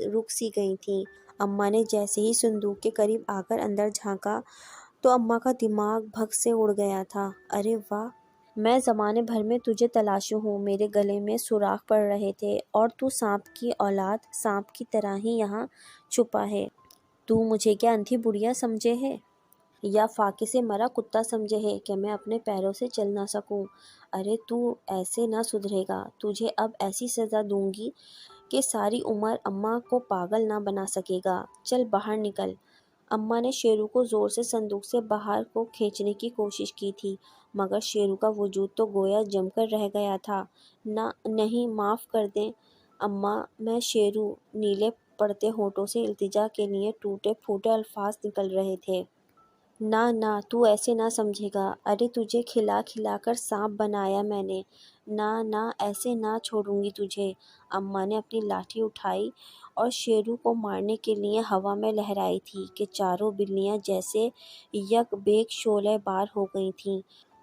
رک سی گئی تھیں۔ اماں نے جیسے ہی صندوق کے قریب آ کر اندر جھانکا تو اماں کا دماغ بھگ سے اڑ گیا تھا۔ ارے واہ! میں زمانے بھر میں تجھے تلاشوں ہوں، میرے گلے میں سوراخ پڑ رہے تھے اور تو سانپ کی اولاد، سانپ کی طرح ہی یہاں چھپا ہے۔ تو مجھے کیا اندھی بڑھیا سمجھے ہے یا فاقے سے مرا کتا سمجھے ہے کہ میں اپنے پیروں سے چل نہ سکوں؟ ارے تو ایسے نہ سدھرے گا، تجھے اب ایسی سزا دوں گی کہ ساری عمر اماں کو پاگل نہ بنا سکے گا۔ چل باہر نکل۔ اماں نے شیرو کو زور سے صندوق سے باہر کو کھینچنے کی کوشش کی تھی مگر شیرو کا وجود تو گویا جم کر رہ گیا تھا۔ نہیں، معاف کر دیں اماں، میں شیرو۔ نیلے پڑتے ہونٹوں سے التجا کے لیے ٹوٹے پھوٹے الفاظ نکل رہے تھے۔ نہ، تو ایسے نہ سمجھے گا۔ ارے تجھے کھلا کھلا کر سانپ بنایا میں نے۔ نہ، ایسے نہ چھوڑوں گی تجھے۔ اماں نے اپنی لاٹھی اٹھائی اور شیرو کو مارنے کے لیے ہوا میں لہرائی تھی کہ چاروں بلیاں جیسے یک بیک شعلہ بار ہو گئی تھیں۔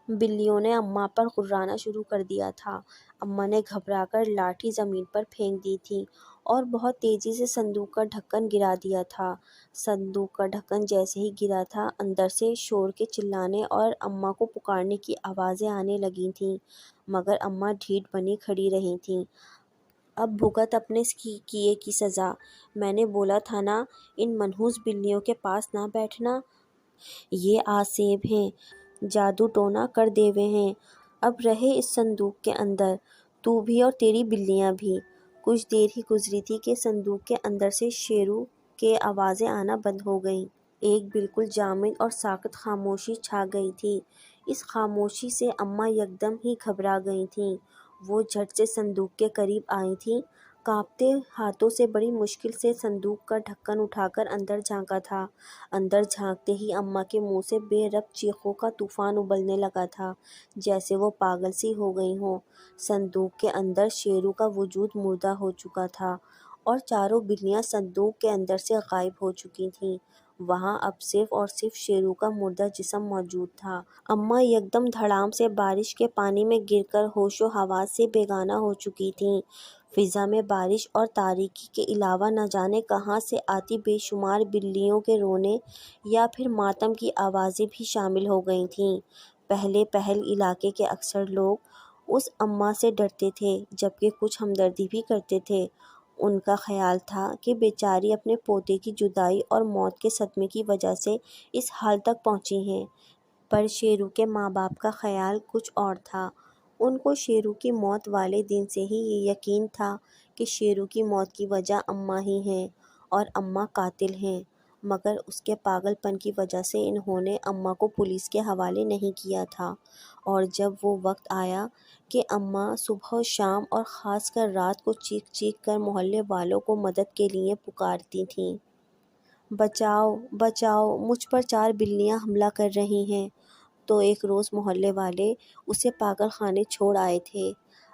بلیوں نے اماں پر غرانا شروع کر دیا تھا۔ اماں نے گھبرا کر لاٹھی زمین پر پھینک دی تھی اور بہت تیزی سے صندوق کا ڈھکن گرا دیا تھا۔ صندوق کا ڈھکن جیسے ہی گرا تھا، اندر سے شور کے چلانے اور اماں کو پکارنے کی آوازیں آنے لگی تھیں، مگر اماں ڈھیٹ بنی کھڑی رہی تھیں۔ اب بھگت اپنے کیے کی سزا۔ میں نے بولا تھا نا، ان منحوس بلیوں کے پاس نہ بیٹھنا۔ یہ آسیب ہیں، جادو ٹونا کر دیوے ہیں۔ اب رہے اس صندوق کے اندر، تو بھی اور تیری بلیاں بھی۔ کچھ دیر ہی گزری تھی کہ صندوق کے اندر سے شیرو کے آوازیں آنا بند ہو گئیں۔ ایک بالکل جامد اور ساکت خاموشی چھا گئی تھی۔ اس خاموشی سے اماں یکدم ہی گھبرا گئی تھیں۔ وہ جھٹ سے صندوق کے قریب آئی تھیں، کانپتے ہاتھوں سے بڑی مشکل سے صندوق کا ڈھکن اٹھا کر اندر جھانکا تھا۔ اندر جھانکتے ہی اماں کے منہ سے بے ربط چیخوں کا طوفان ابلنے لگا تھا، جیسے وہ پاگل سی ہو گئی ہوں۔ صندوق کے اندر شیرو کا وجود مردہ ہو چکا تھا اور چاروں بلیاں صندوق کے اندر سے غائب ہو چکی تھیں۔ وہاں اب صرف اور صرف شیرو کا مردہ جسم موجود تھا۔ اماں یکدم دھڑام سے بارش کے پانی میں گر کر ہوش و حواس سے بیگانہ ہو چکی تھیں۔ فضا میں بارش اور تاریکی کے علاوہ نہ جانے کہاں سے آتی بے شمار بلیوں کے رونے یا پھر ماتم کی آوازیں بھی شامل ہو گئی تھیں۔ پہل علاقے کے اکثر لوگ اس اماں سے ڈرتے تھے، جبکہ کچھ ہمدردی بھی کرتے تھے۔ ان کا خیال تھا کہ بیچاری اپنے پوتے کی جدائی اور موت کے صدمے کی وجہ سے اس حال تک پہنچی ہیں۔ پر شیرو کے ماں باپ کا خیال کچھ اور تھا۔ ان کو شیرو کی موت والے دن سے ہی یہ یقین تھا کہ شیرو کی موت کی وجہ اماں ہی ہیں اور اماں قاتل ہیں، مگر اس کے پاگل پن کی وجہ سے انہوں نے اماں کو پولیس کے حوالے نہیں کیا تھا۔ اور جب وہ وقت آیا کہ اماں صبح و شام اور خاص کر رات کو چیخ چیخ کر محلے والوں کو مدد کے لیے پکارتی تھیں، بچاؤ بچاؤ، مجھ پر 4 بلیاں حملہ کر رہی ہیں، تو ایک روز محلے والے اسے پاگل خانے چھوڑ آئے تھے۔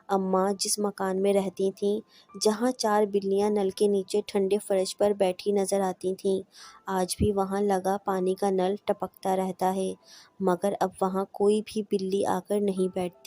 اماں جس مکان میں رہتی تھیں، جہاں 4 بلیاں نل کے نیچے ٹھنڈے فرش پر بیٹھی نظر آتی تھیں، آج بھی وہاں لگا پانی کا نل ٹپکتا رہتا ہے، مگر اب وہاں کوئی بھی بلی آ کر نہیں بیٹھتی۔